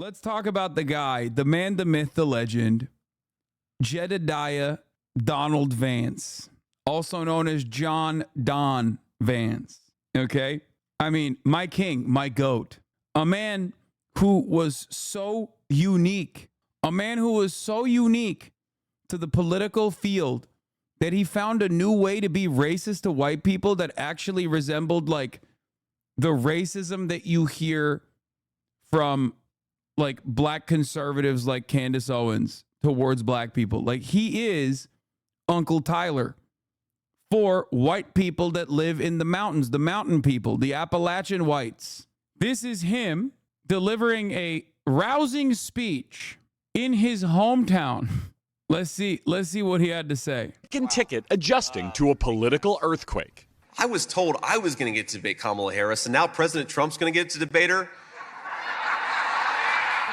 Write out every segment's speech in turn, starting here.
Let's talk about the guy, the man, the myth, the legend, Jedediah Donald Vance, also known as John Don Vance. Okay? I mean, my king, my goat, a man who was so unique, a man who was so unique to the political field that he found a new way to be racist to white people that actually resembled like the racism that you hear from like black conservatives like Candace Owens towards black people. Like he is Uncle Tyler for white people that live in the mountains, the mountain people, the Appalachian whites. This is him delivering a rousing speech in his hometown. Let's see what he had to say. Ticket adjusting to a political earthquake. I was told I was going to get to debate Kamala Harris, and now President Trump's going to get to debate her.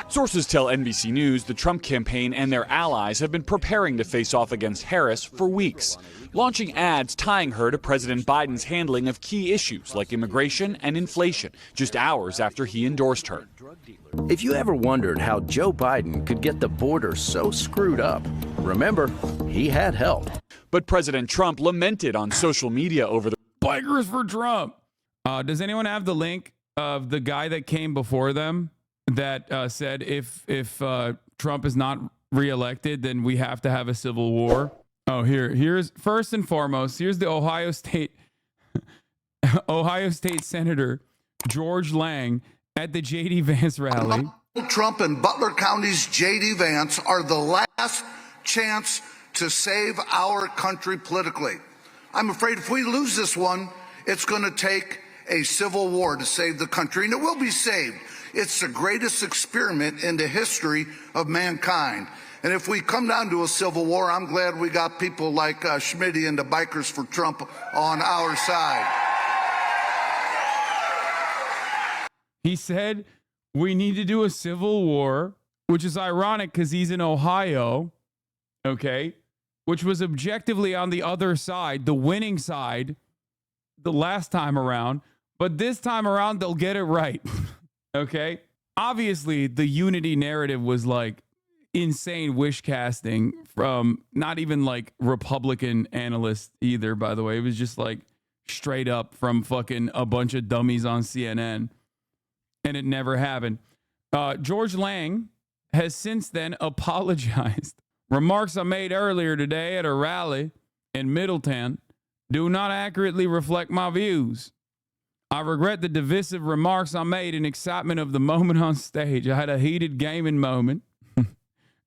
Sources tell NBC News the Trump campaign and their allies have been preparing to face off against Harris for weeks, launching ads tying her to President Biden's handling of key issues like immigration and inflation, just hours after he endorsed her. If you ever wondered how Joe Biden could get the border so screwed up, remember, he had help. But President Trump lamented on social media over the Bikers for Trump. Does anyone have the link of the guy that came before them that said if Trump is not reelected, then we have to have a civil war? Oh, here's first and foremost, here's the Ohio State Senator George Lang at the JD Vance rally. Trump and Butler County's JD Vance are the last chance to save our country politically. I'm afraid if we lose this one, it's going to take a civil war to save the country, and it will be saved. It's the greatest experiment in the history of mankind. And if we come down to a civil war, I'm glad we got people like Schmitty and the Bikers for Trump on our side. He said we need to do a civil war, which is ironic because he's in Ohio, okay, which was objectively on the other side, the winning side, the last time around. But this time around, they'll get it right, okay? Obviously, the unity narrative was like insane wish casting from not even like Republican analysts either, by the way. It was just like straight up from fucking a bunch of dummies on CNN. And it never happened. George Lang has since then apologized. Remarks I made earlier today at a rally in Middletown do not accurately reflect my views. I regret the divisive remarks I made in excitement of the moment on stage. I had a heated gaming moment,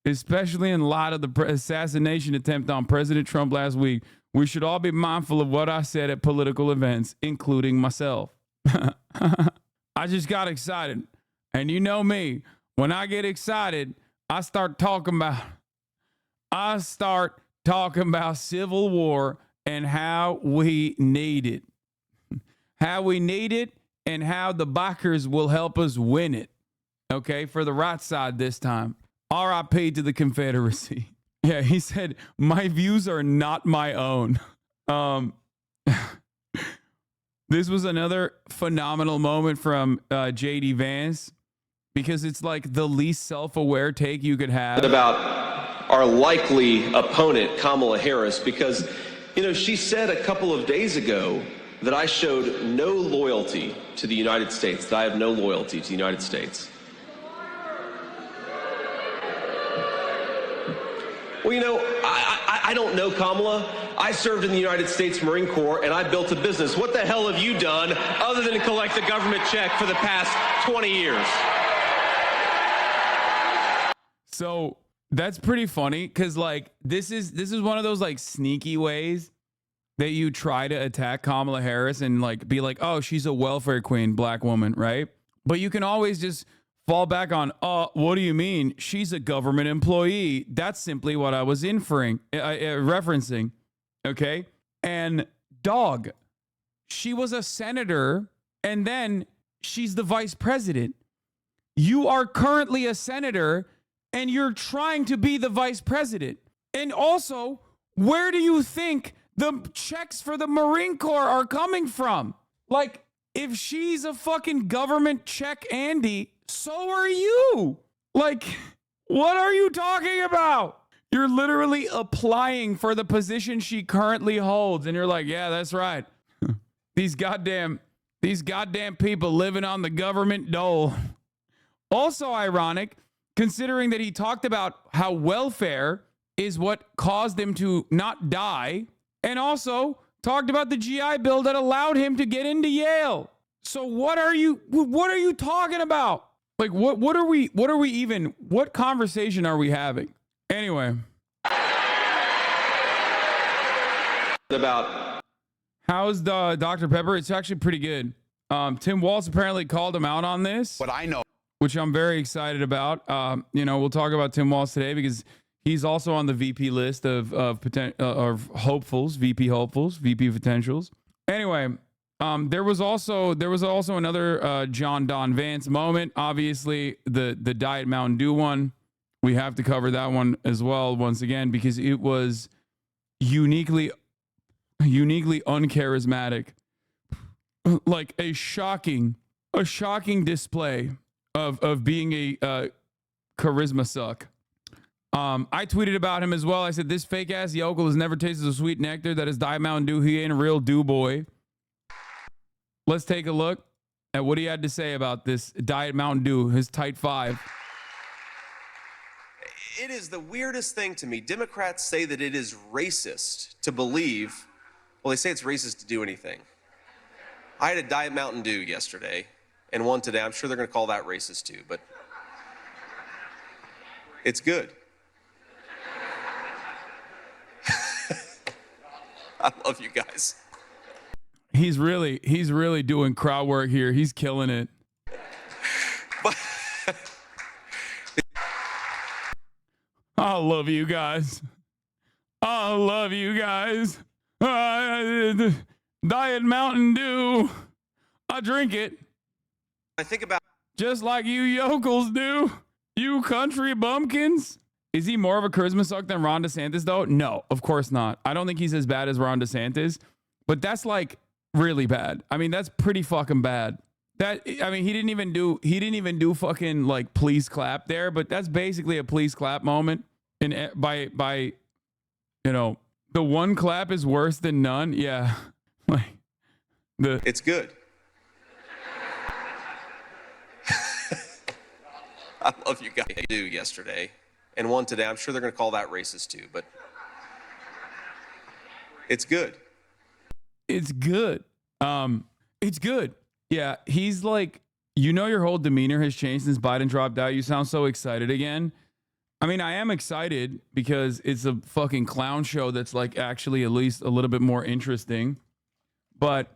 especially in light of the assassination attempt on President Trump last week. We should all be mindful of what I said at political events, including myself. I just got excited. And you know me, when I get excited, I start talking about civil war and how we need it. How we need it and how the bikers will help us win it. Okay, for the right side this time. RIP to the Confederacy. Yeah, he said, my views are not my own. This was another phenomenal moment from JD Vance because it's like the least self-aware take you could have. About our likely opponent, Kamala Harris, because, you know, she said a couple of days ago that I showed no loyalty to the United States, that I have no loyalty to the United States. Well, you know, I don't know Kamala. I served in the United States Marine Corps, and I built a business. What the hell have you done other than collect a government check for the past 20 years? So that's pretty funny because, like, this is one of those, like, sneaky ways that you try to attack Kamala Harris and, like, be like, oh, she's a welfare queen, black woman, right? But you can always just fall back on, what do you mean? She's a government employee. That's simply what I was referencing, okay? And dog, she was a senator, and then she's the vice president. You are currently a senator, and you're trying to be the vice president. And also, where do you think the checks for the Marine Corps are coming from? Like, if she's a fucking government check Andy, so are you. Like, what are you talking about? You're literally applying for the position she currently holds. And you're like, yeah, that's right. These goddamn people living on the government dole. Also ironic, considering that he talked about how welfare is what caused him to not die, and also talked about the GI Bill that allowed him to get into Yale. So what are you talking about? Like, what conversation are we having? Anyway. About how's the Dr. Pepper? It's actually pretty good. Tim Walz apparently called him out on this. What I know, which I'm very excited about. We'll talk about Tim Walz today because he's also on the VP list of hopefuls, VP hopefuls, VP potentials. Anyway, there was also another John Don Vance moment. Obviously, the Diet Mountain Dew one. We have to cover that one as well once again because it was uniquely uncharismatic, like a shocking display of being a charisma suck. I tweeted about him as well. I said, this fake ass yokel has never tasted the sweet nectar that is Diet Mountain Dew. He ain't a real Dew boy. Let's take a look at what he had to say about this Diet Mountain Dew, his tight five. It is the weirdest thing to me. Democrats say that it is racist to believe, well, they say it's racist to do anything. I had a Diet Mountain Dew yesterday and one today. I'm sure they're going to call that racist too, but it's good. I love you guys. He's really doing crowd work here. He's killing it. I love you guys. I love you guys. Diet Mountain Dew. I drink it. I think about just like you yokels do. You country bumpkins. Is he more of a charisma suck than Ron DeSantis though? No, of course not. I don't think he's as bad as Ron DeSantis, but that's like really bad. I mean, that's pretty fucking bad. He didn't even do fucking like please clap there, but that's basically a please clap moment. And by the one clap is worse than none. Yeah. It's good. I love you guys. I do yesterday and one today. I'm sure they're going to call that racist too, but it's good. It's good. It's good. Yeah, he's like, your whole demeanor has changed since Biden dropped out. You sound so excited again. I mean, I am excited because it's a fucking clown show that's like actually at least a little bit more interesting. But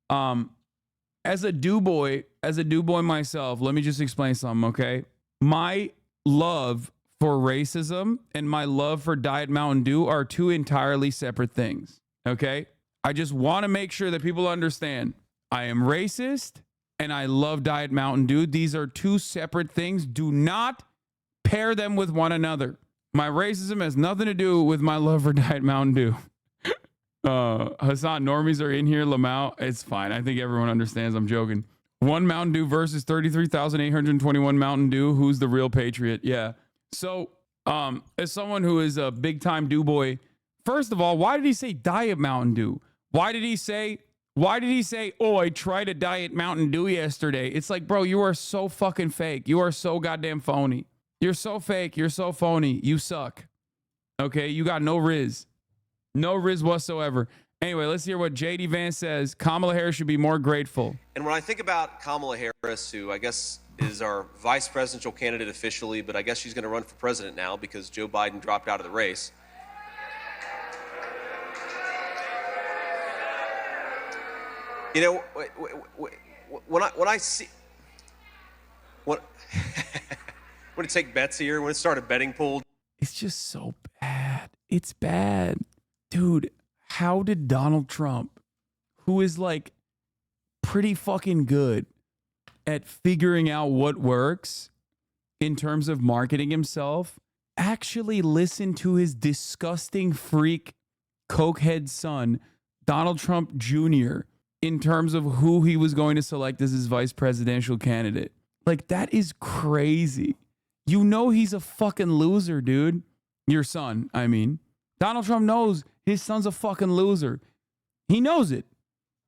as a Dew boy myself, let me just explain something, okay? My love for racism and my love for Diet Mountain Dew are two entirely separate things, okay? I just want to make sure that people understand I am racist and I love Diet Mountain Dew. These are two separate things. Do not pair them with one another. My racism has nothing to do with my love for Diet Mountain Dew. Hasan, normies are in here. Lamau, it's fine. I think everyone understands. I'm joking. One Mountain Dew versus 33,821 Mountain Dew. Who's the real patriot? Yeah. So, as someone who is a big time Dew boy, first of all, why did he say Diet Mountain Dew? Why did he say, oh, I tried a Diet Mountain Dew yesterday? It's like, bro, you are so fucking fake. You are so goddamn phony. You're so fake. You're so phony. You suck. Okay? You got no riz. No riz whatsoever. Anyway, let's hear what JD Vance says. Kamala Harris should be more grateful. And when I think about Kamala Harris, who I guess is our vice presidential candidate officially, but I guess she's going to run for president now because Joe Biden dropped out of the race. You know, when I see when to take bets here, when it start a betting pool, it's just so bad. It's bad, dude. How did Donald Trump, who is like pretty fucking good at figuring out what works in terms of marketing himself, actually listen to his disgusting freak cokehead son, Donald Trump Jr., in terms of who he was going to select as his vice presidential candidate? Like, that is crazy. You know he's a fucking loser, dude. Your son, I mean. Donald Trump knows his son's a fucking loser. He knows it.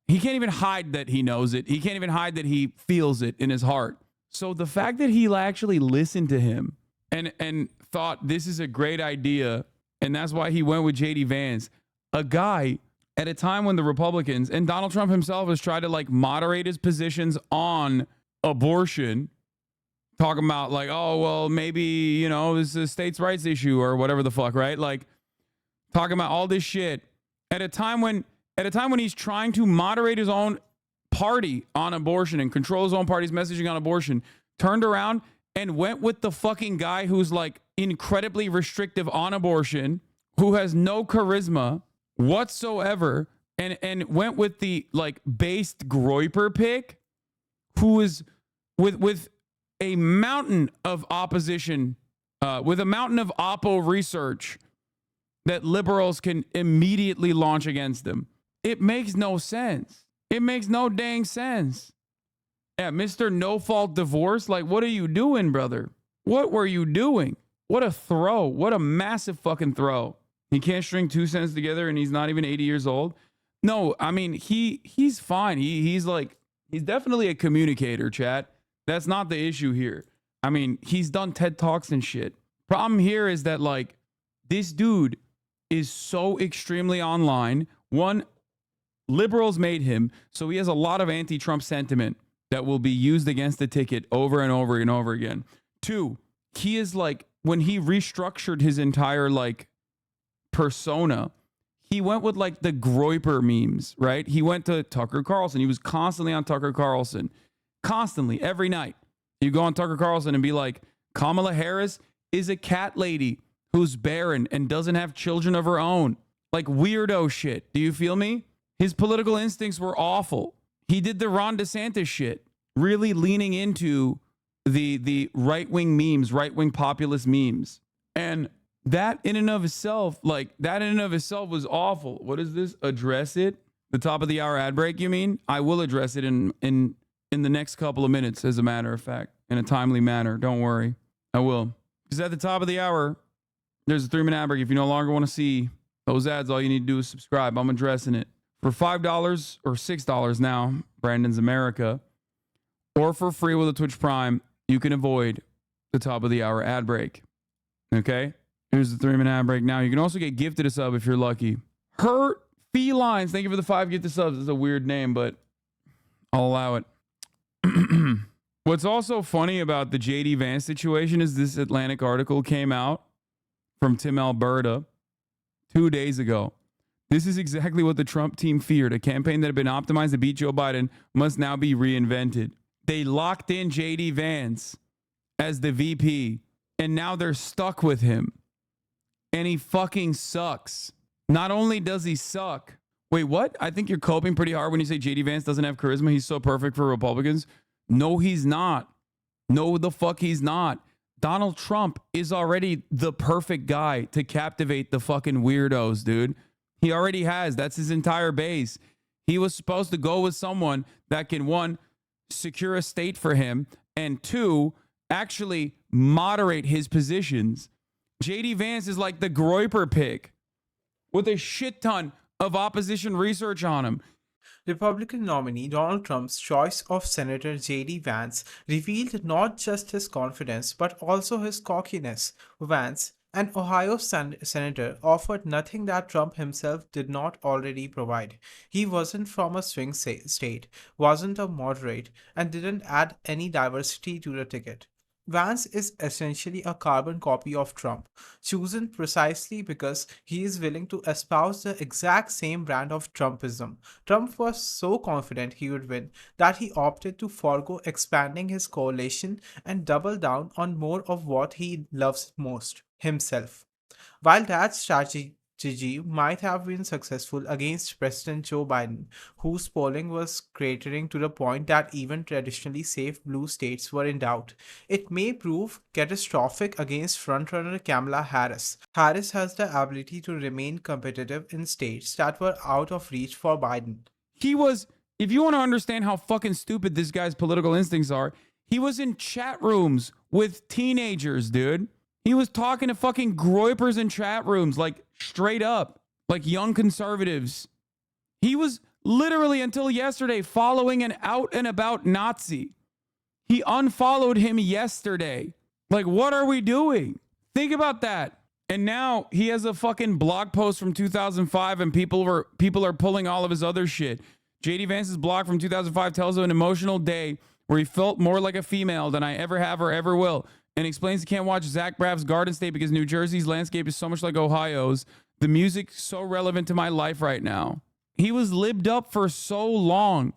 He can't even hide that he knows it. He can't even hide that he feels it in his heart. So the fact that he actually listened to him and thought this is a great idea, and that's why he went with JD Vance, a guy at a time when the Republicans and Donald Trump himself has tried to like moderate his positions on abortion, talking about like, oh, well, maybe, you know, it's a states' rights issue or whatever the fuck, right? Like talking about all this shit at a time when he's trying to moderate his own party on abortion and control his own party's messaging on abortion, turned around and went with the fucking guy who's like incredibly restrictive on abortion, who has no charisma whatsoever, and went with the like based Groyper pick, who is with a mountain of opposition, with a mountain of oppo research that liberals can immediately launch against them. It makes no sense. It makes no dang sense. Yeah, Mr. No Fault Divorce, like, what are you doing, brother? What were you doing? What a throw. What a massive fucking throw. He can't string 2 cents together and he's not even 80 years old. No, I mean, he's fine. He's definitely a communicator, chat. That's not the issue here. I mean, he's done TED Talks and shit. Problem here is that, like, this dude is so extremely online. One, liberals made him, so he has a lot of anti-Trump sentiment that will be used against the ticket over and over and over again. Two, he is like, when he restructured his entire like persona, he went with like the Groyper memes, right? He went to Tucker Carlson. He was constantly on Tucker Carlson. Constantly, every night. You go on Tucker Carlson and be like, Kamala Harris is a cat lady who's barren and doesn't have children of her own. Like weirdo shit. Do you feel me? His political instincts were awful. He did the Ron DeSantis shit, really leaning into the right-wing memes, right-wing populist memes. And that in and of itself, was awful. What is this? Address it? The top of the hour ad break, you mean? I will address it in the next couple of minutes, as a matter of fact, in a timely manner. Don't worry. I will. Because at the top of the hour, there's a 3-minute ad break. If you no longer want to see those ads, all you need to do is subscribe. I'm addressing it. For $5 or $6 now, Brandon's America, or for free with a Twitch Prime, you can avoid the top of the hour ad break. Okay? Here's the 3-minute ad break. Now, you can also get gifted a sub if you're lucky. Hurt Felines. Thank you for the 5 gifted subs. It's a weird name, but I'll allow it. What's also funny about the JD Vance situation is this Atlantic article came out from Tim Alberta 2 days ago. This is exactly what the Trump team feared. A campaign that had been optimized to beat Joe Biden must now be reinvented. They locked in JD Vance as the VP, and now they're stuck with him. And he fucking sucks. Not only does he suck. Wait, what? I think you're coping pretty hard when you say JD Vance doesn't have charisma. He's so perfect for Republicans. No, he's not. No, the fuck he's not. Donald Trump is already the perfect guy to captivate the fucking weirdos, dude. He already has. That's his entire base. He was supposed to go with someone that can, one, secure a state for him, and two, actually moderate his positions. JD Vance is like the Groyper pick with a shit ton of opposition research on him. Republican nominee Donald Trump's choice of Senator JD Vance revealed not just his confidence but also his cockiness. Vance, an Ohio senator, offered nothing that Trump himself did not already provide. He wasn't from a swing state, wasn't a moderate, and didn't add any diversity to the ticket. Vance is essentially a carbon copy of Trump, chosen precisely because he is willing to espouse the exact same brand of Trumpism. Trump was so confident he would win that he opted to forego expanding his coalition and double down on more of what he loves most, himself. While that strategy might have been successful against President Joe Biden, whose polling was cratering to the point that even traditionally safe blue states were in doubt, it may prove catastrophic against frontrunner Kamala Harris. Harris has the ability to remain competitive in states that were out of reach for Biden. If you want to understand how fucking stupid this guy's political instincts are, He was in chat rooms with teenagers, dude. He was talking to fucking groypers in chat rooms, like straight up, like young conservatives. He was literally until yesterday following an out and about Nazi. He unfollowed him yesterday. Like, what are we doing? Think about that. And now he has a fucking blog post from 2005 and people are pulling all of his other shit. JD Vance's blog from 2005 tells of an emotional day where he felt more like a female than I ever have or ever will, and explains he can't watch Zach Braff's Garden State because New Jersey's landscape is so much like Ohio's. The music's so relevant to my life right now. He was libbed up for so long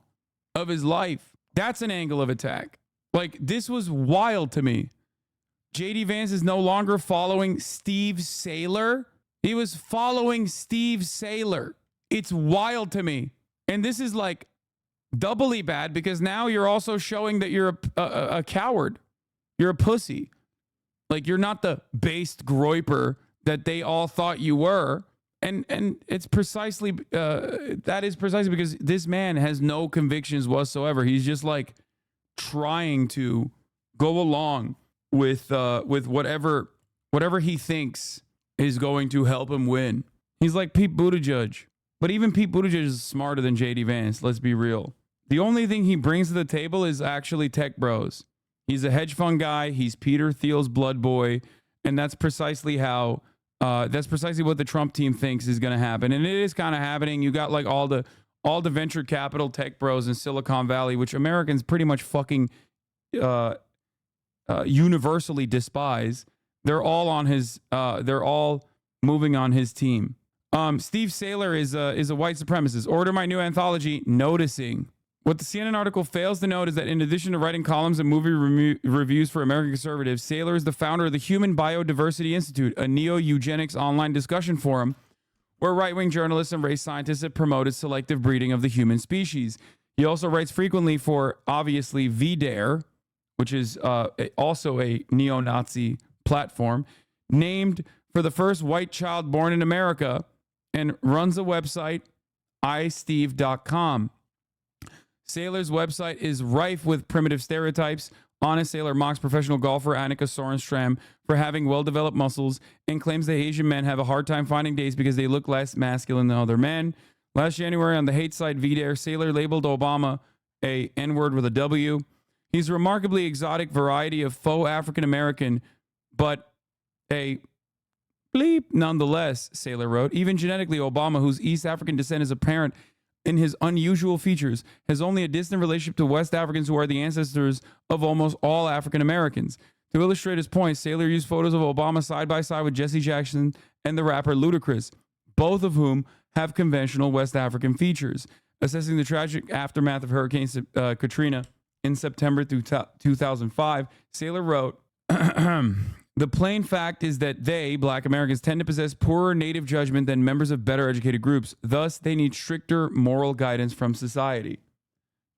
of his life. That's an angle of attack. Like, this was wild to me. JD Vance is no longer following Steve Saylor. He was following Steve Saylor. It's wild to me. And this is like doubly bad because now you're also showing that you're a coward. You're a pussy. Like, you're not the based groyper that they all thought you were. And it's precisely, that is precisely because this man has no convictions whatsoever. He's just like trying to go along with whatever he thinks is going to help him win. He's like Pete Buttigieg. But even Pete Buttigieg is smarter than JD Vance, let's be real. The only thing he brings to the table is actually tech bros. He's a hedge fund guy. He's Peter Thiel's blood boy. And that's precisely how, that's precisely what the Trump team thinks is going to happen. And it is kind of happening. You got like all the venture capital tech bros in Silicon Valley, which Americans pretty much fucking universally despise. They're all on his, they're all moving on his team. Steve Saylor is a white supremacist. Order my new anthology, Noticing. What the CNN article fails to note is that in addition to writing columns and movie reviews for American conservatives, Saylor is the founder of the Human Biodiversity Institute, a neo-eugenics online discussion forum where right-wing journalists and race scientists have promoted selective breeding of the human species. He also writes frequently for, obviously, VDare, which is also a neo-Nazi platform, named for the first white child born in America, and runs a website, isteve.com. Saylor's website is rife with primitive stereotypes. Honest Saylor mocks professional golfer Annika Sorenstam for having well-developed muscles and claims that Asian men have a hard time finding dates because they look less masculine than other men. Last January on the hate site VDare, Saylor labeled Obama a N-word with a W. He's a remarkably exotic variety of faux African-American, but a bleep nonetheless, Saylor wrote. Even genetically, Obama, whose East African descent is apparent in his unusual features, has only a distant relationship to West Africans who are the ancestors of almost all African Americans. To illustrate his point, Saylor used photos of Obama side by side with Jesse Jackson and the rapper Ludacris, both of whom have conventional West African features. Assessing the tragic aftermath of Hurricane Katrina in September 2005, Saylor wrote, the plain fact is that they, black Americans, tend to possess poorer native judgment than members of better educated groups. Thus, they need stricter moral guidance from society.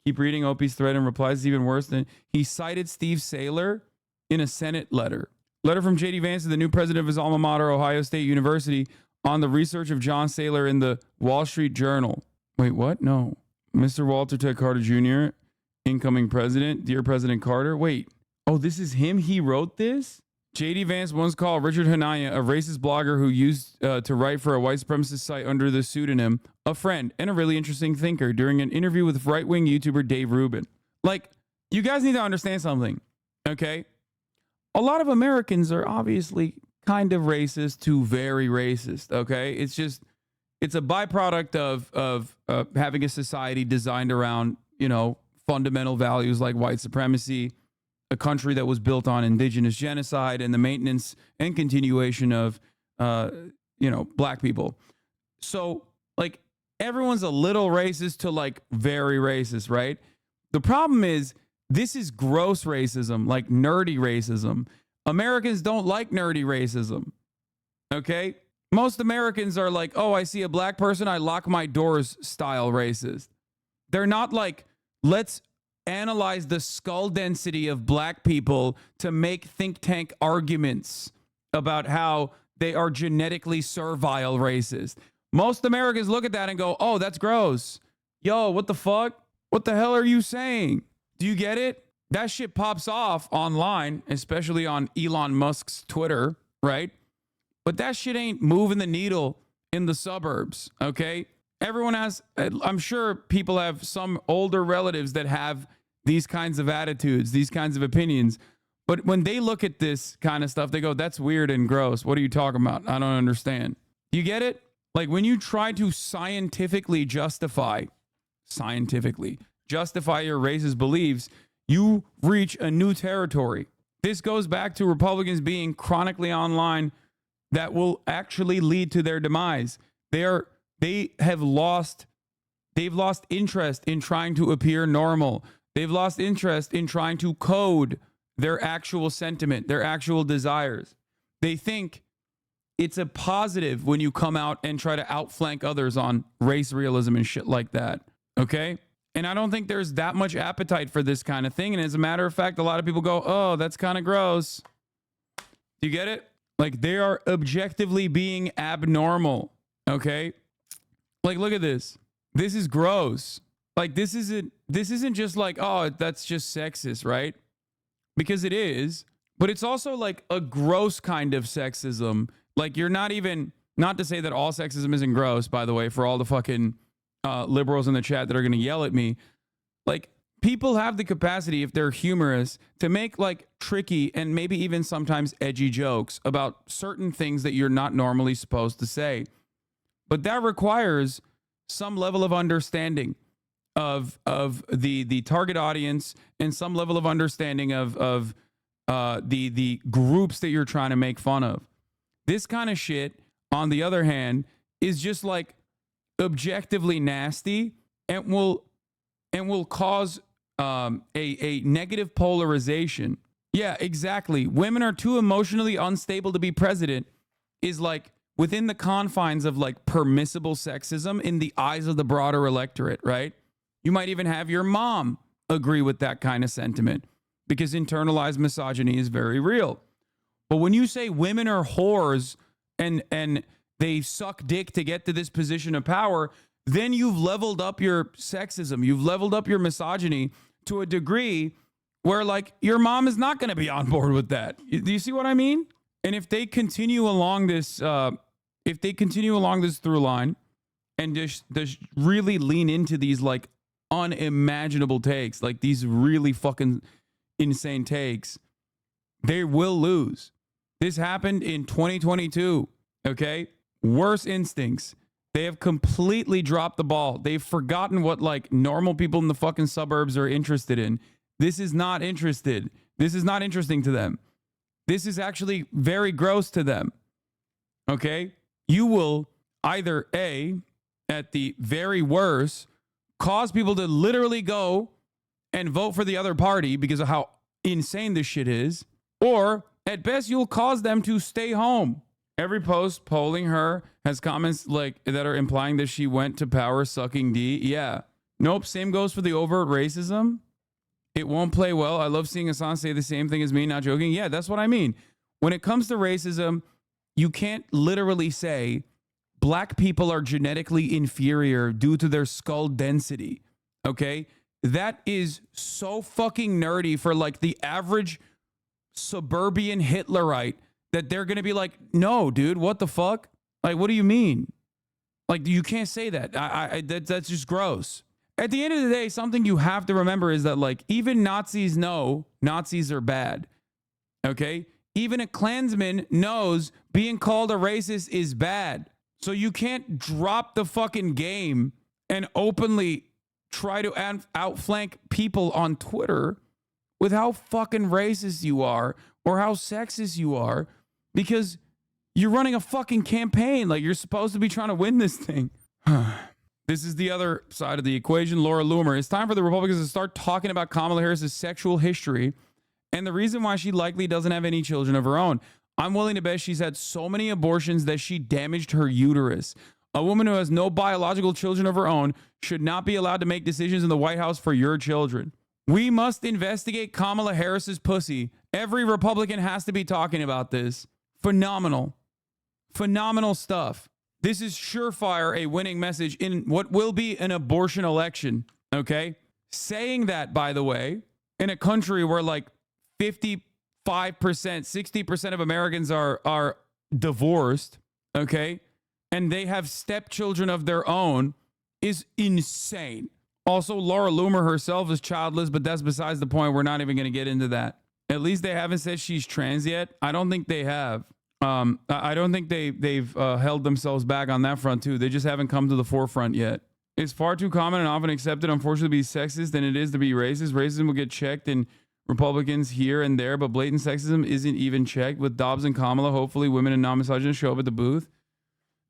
Keep reading Opie's thread and replies even worse than he cited Steve Saylor in a Senate letter. Letter from JD Vance to the new president of his alma mater, Ohio State University, on the research of John Saylor in the Wall Street Journal. Wait, what? No. Mr. Walter Ted Carter Jr., incoming president, dear President Carter. Wait. Oh, this is him? He wrote this? JD Vance once called Richard Hanaya, a racist blogger who used to write for a white supremacist site under the pseudonym, a friend and a really interesting thinker during an interview with right-wing YouTuber Dave Rubin. Like, you guys need to understand something, okay? A lot of Americans are obviously kind of racist to very racist, okay? It's just, it's a byproduct of having a society designed around, you know, fundamental values like white supremacy, a country that was built on indigenous genocide and the maintenance and continuation of, black people. So, like, everyone's a little racist to, like, very racist, right? The problem is, this is gross racism, like nerdy racism. Americans don't like nerdy racism, okay? Most Americans are like, oh, I see a black person, I lock my doors style racist. They're not like, let's analyze the skull density of black people to make think tank arguments about how they are genetically servile racist. Most Americans look at that and go, oh, that's gross. Yo, what the fuck? What the hell are you saying? Do you get it? that shit pops off online, especially on Elon Musk's Twitter, right? But that shit ain't moving the needle in the suburbs, okay? Everyone has, I'm sure people have some older relatives that have these kinds of attitudes, these kinds of opinions. But when they look at this kind of stuff, they go, that's weird and gross. What are you talking about? I don't understand. You get it? Like when you try to scientifically justify your racist beliefs, you reach a new territory. This goes back to Republicans being chronically online that will actually lead to their demise. They've lost interest in trying to appear normal. They've lost interest in trying to code their actual sentiment, their actual desires. They think it's a positive when you come out and try to outflank others on race realism and shit like that. Okay? And I don't think there's that much appetite for this kind of thing. And as a matter of fact, a lot of people go, oh, that's kind of gross. Do you get it? Like they are objectively being abnormal. Okay? Like, look at this. This is gross. Like, this isn't just like, oh, that's just sexist, right? Because it is, but it's also like a gross kind of sexism. Like, you're not even, not to say that all sexism isn't gross, by the way, for all the fucking liberals in the chat that are going to yell at me. Like, people have the capacity, if they're humorous, to make like tricky and maybe even sometimes edgy jokes about certain things that you're not normally supposed to say. But that requires some level of understanding of the target audience and some level of understanding of the groups that you're trying to make fun of. This kind of shit, on the other hand, is just like objectively nasty and will cause a negative polarization. Yeah, exactly. Women are too emotionally unstable to be president is like within the confines of like permissible sexism in the eyes of the broader electorate, right? You might even have your mom agree with that kind of sentiment because internalized misogyny is very real. But when you say women are whores and they suck dick to get to this position of power, then you've leveled up your sexism. You've leveled up your misogyny to a degree where like your mom is not going to be on board with that. Do you see what I mean? And if they continue along this, through line and just really lean into these like unimaginable takes, like these really fucking insane takes, they will lose. This happened in 2022. Okay. Worse instincts. They have completely dropped the ball. They've forgotten what like normal people in the fucking suburbs are interested in. This is not interested. This is not interesting to them. This is actually very gross to them. Okay. You will either at the very worst, cause people to literally go and vote for the other party because of how insane this shit is, or at best you'll cause them to stay home. Every post polling her has comments like that are implying that she went to power sucking D. Yeah. Nope. Same goes for the overt racism. It won't play well. I love seeing Hassan say the same thing as me, not joking. Yeah, that's what I mean. When it comes to racism, you can't literally say black people are genetically inferior due to their skull density. Okay? That is so fucking nerdy for like the average suburban Hitlerite that they're going to be like, no, dude, what the fuck? Like, what do you mean? Like, you can't say that. That's just gross. At the end of the day, something you have to remember is that like even Nazis know Nazis are bad. Okay? Even a Klansman knows being called a racist is bad. So you can't drop the fucking game and openly try to outflank people on Twitter with how fucking racist you are or how sexist you are because you're running a fucking campaign. Like you're supposed to be trying to win this thing. This is the other side of the equation. Laura Loomer. It's time for the Republicans to start talking about Kamala Harris's sexual history and the reason why she likely doesn't have any children of her own. I'm willing to bet she's had so many abortions that she damaged her uterus. A woman who has no biological children of her own should not be allowed to make decisions in the White House for your children. We must investigate Kamala Harris's pussy. Every Republican has to be talking about this. Phenomenal. Phenomenal stuff. This is surefire a winning message in what will be an abortion election. Okay? Saying that, by the way, in a country where like 55%, 60% of Americans are divorced, okay? And they have stepchildren of their own is insane. Also, Laura Loomer herself is childless, but that's besides the point. We're not even going to get into that. At least they haven't said she's trans yet. I don't think they have. I don't think they've held themselves back on that front too. They just haven't come to the forefront yet. It's far too common and often accepted, unfortunately, to be sexist than it is to be racist. Racism will get checked in Republicans here and there, but blatant sexism isn't even checked. With Dobbs and Kamala, hopefully women and non-misogynists show up at the booth.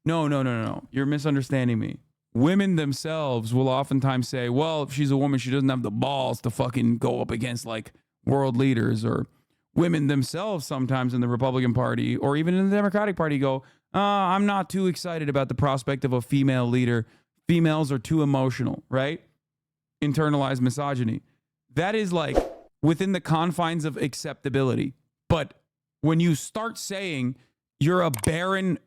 No. You're misunderstanding me. Women themselves will oftentimes say, well, if she's a woman, she doesn't have the balls to fucking go up against like world leaders. Or women themselves sometimes in the Republican Party or even in the Democratic Party go, I'm not too excited about the prospect of a female leader. Females are too emotional, right? Internalized misogyny. That is like within the confines of acceptability. But when you start saying you're a barren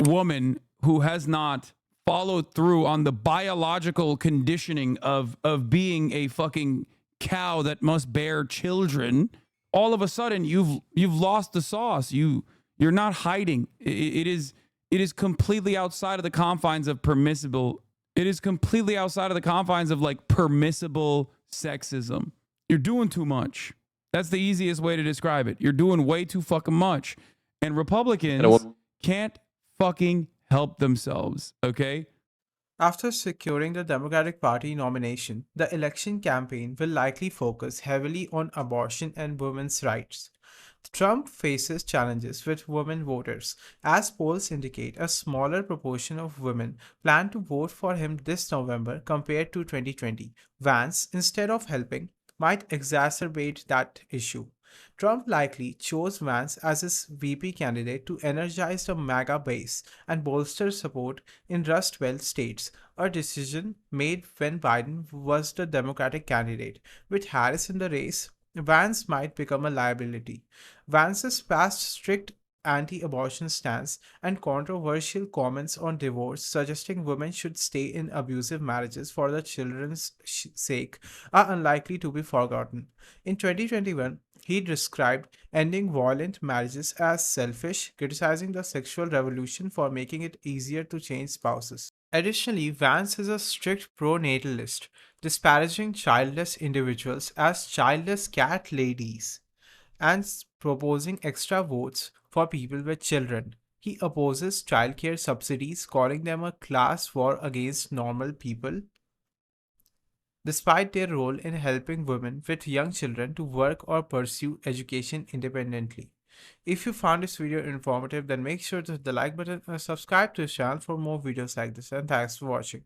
woman who has not followed through on the biological conditioning of being a fucking cow that must bear children, all of a sudden you've lost the sauce. You're not hiding. It is completely outside of the confines of permissible. It is completely outside of the confines of like permissible sexism. You're doing too much. That's the easiest way to describe it. You're doing way too fucking much. And Republicans can't fucking help themselves, okay? After securing the Democratic Party nomination, the election campaign will likely focus heavily on abortion and women's rights. Trump faces challenges with women voters, as polls indicate a smaller proportion of women plan to vote for him this November compared to 2020. Vance, instead of helping, might exacerbate that issue. Trump likely chose Vance as his VP candidate to energize the MAGA base and bolster support in Rust Belt states, a decision made when Biden was the Democratic candidate. With Harris in the race, Vance might become a liability. Vance's past strict anti-abortion stance and controversial comments on divorce suggesting women should stay in abusive marriages for the children's sake are unlikely to be forgotten. In 2021, he described ending violent marriages as selfish, criticizing the sexual revolution for making it easier to change spouses. Additionally, Vance is a strict pro-natalist, disparaging childless individuals as childless cat ladies and proposing extra votes for people with children. He opposes childcare subsidies, calling them a class war against normal people, despite their role in helping women with young children to work or pursue education independently. If you found this video informative, then make sure to hit the like button and subscribe to this channel for more videos like this, and thanks for watching.